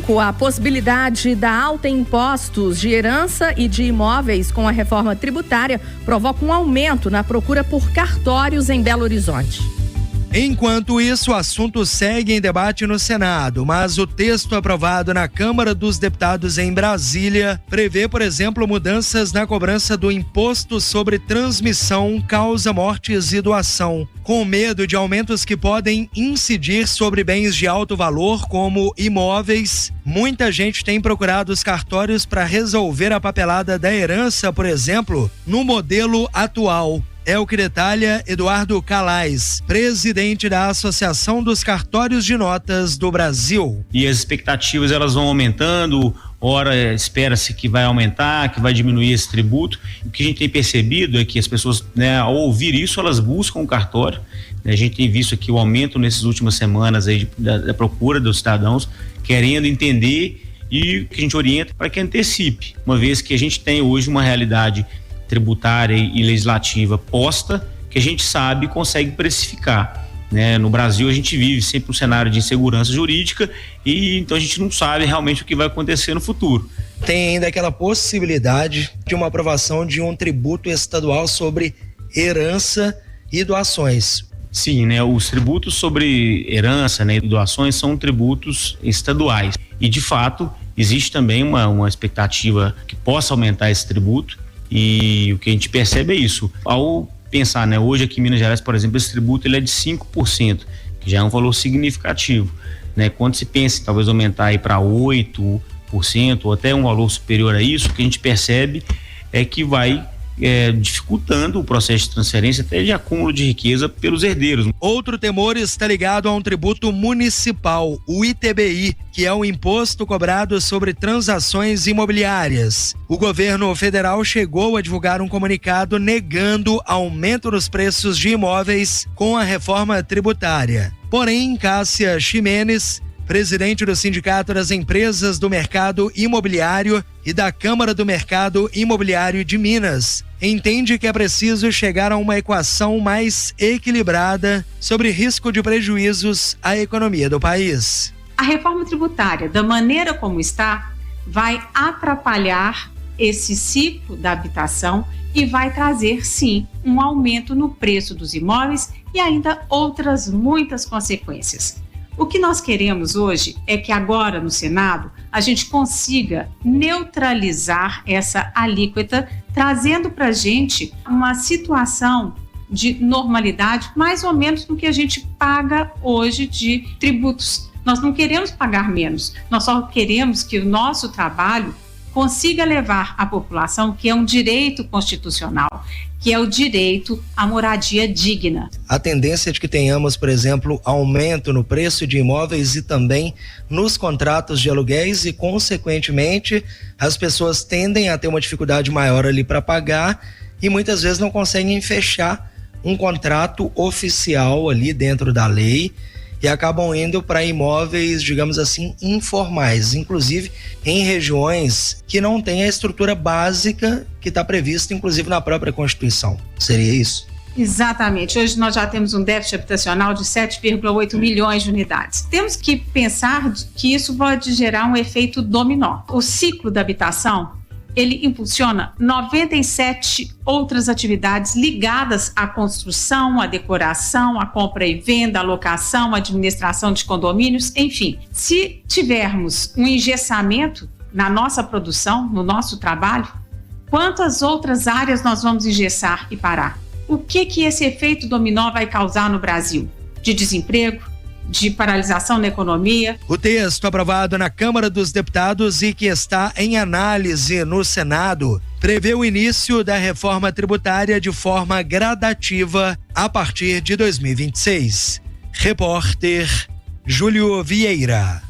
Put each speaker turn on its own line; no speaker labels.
5, a possibilidade da alta em impostos de herança e de imóveis com a reforma tributária provoca um aumento na procura por cartórios em Belo Horizonte.
Enquanto isso, o assunto segue em debate no Senado, mas o texto aprovado na Câmara dos Deputados em Brasília prevê, por exemplo, mudanças na cobrança do imposto sobre transmissão, causa, mortes e doação, com medo de aumentos que podem incidir sobre bens de alto valor, como imóveis. Muita gente tem procurado os cartórios para resolver a papelada da herança, por exemplo, no modelo atual. É o que detalha Eduardo Calais, presidente da Associação dos Cartórios de Notas do Brasil.
E as expectativas elas vão aumentando, ora espera-se que vai aumentar, que vai diminuir esse tributo. O que a gente tem percebido é que as pessoas, ao ouvir isso, elas buscam o cartório. A gente tem visto aqui o aumento nessas últimas semanas aí da procura dos cidadãos querendo entender, e que a gente orienta para que antecipe, uma vez que a gente tem hoje uma realidade tributária e legislativa posta, que a gente sabe e consegue precificar, né? No Brasil a gente vive sempre um cenário de insegurança jurídica, e então a gente não sabe realmente o que vai acontecer no futuro.
Tem ainda aquela possibilidade de uma aprovação de um tributo estadual sobre herança e doações.
Sim, né? Os tributos sobre herança, né, e doações são tributos estaduais, e de fato existe também uma expectativa que possa aumentar esse tributo. E o que a gente percebe é isso. Ao pensar, hoje aqui em Minas Gerais, por exemplo, esse tributo ele é de 5%, que já é um valor significativo, né? Quando se pensa em talvez aumentar aí para 8% ou até um valor superior a isso, o que a gente percebe é que vai dificultando o processo de transferência até de acúmulo de riqueza pelos herdeiros.
Outro temor está ligado a um tributo municipal, o ITBI, que é um imposto cobrado sobre transações imobiliárias. O governo federal chegou a divulgar um comunicado negando aumento nos preços de imóveis com a reforma tributária. Porém, Cássia Ximenes, presidente do Sindicato das Empresas do Mercado Imobiliário e da Câmara do Mercado Imobiliário de Minas, entende que é preciso chegar a uma equação mais equilibrada sobre risco de prejuízos à economia do país.
A reforma tributária, da maneira como está, vai atrapalhar esse ciclo da habitação e vai trazer, sim, um aumento no preço dos imóveis e ainda outras muitas consequências. O que nós queremos hoje é que agora no Senado a gente consiga neutralizar essa alíquota, trazendo para a gente uma situação de normalidade mais ou menos do que a gente paga hoje de tributos. Nós não queremos pagar menos, nós só queremos que o nosso trabalho consiga levar à população, que é um direito constitucional, que é o direito à moradia digna.
A tendência é de que tenhamos, por exemplo, aumento no preço de imóveis e também nos contratos de aluguéis e, consequentemente, as pessoas tendem a ter uma dificuldade maior ali para pagar e muitas vezes não conseguem fechar um contrato oficial ali dentro da lei e acabam indo para imóveis, digamos assim, informais, inclusive em regiões que não têm a estrutura básica que está prevista, inclusive na própria Constituição. Seria isso?
Exatamente. Hoje nós já temos um déficit habitacional de 7,8 milhões de unidades. Temos que pensar que isso pode gerar um efeito dominó. O ciclo da habitação, ele impulsiona 97 outras atividades ligadas à construção, à decoração, à compra e venda, à locação, à administração de condomínios, enfim. Se tivermos um engessamento na nossa produção, no nosso trabalho, quantas outras áreas nós vamos engessar e parar? O que esse efeito dominó vai causar no Brasil? De desemprego? De paralisação na economia.
O texto aprovado na Câmara dos Deputados e que está em análise no Senado prevê o início da reforma tributária de forma gradativa a partir de 2026. Repórter Júlio Vieira.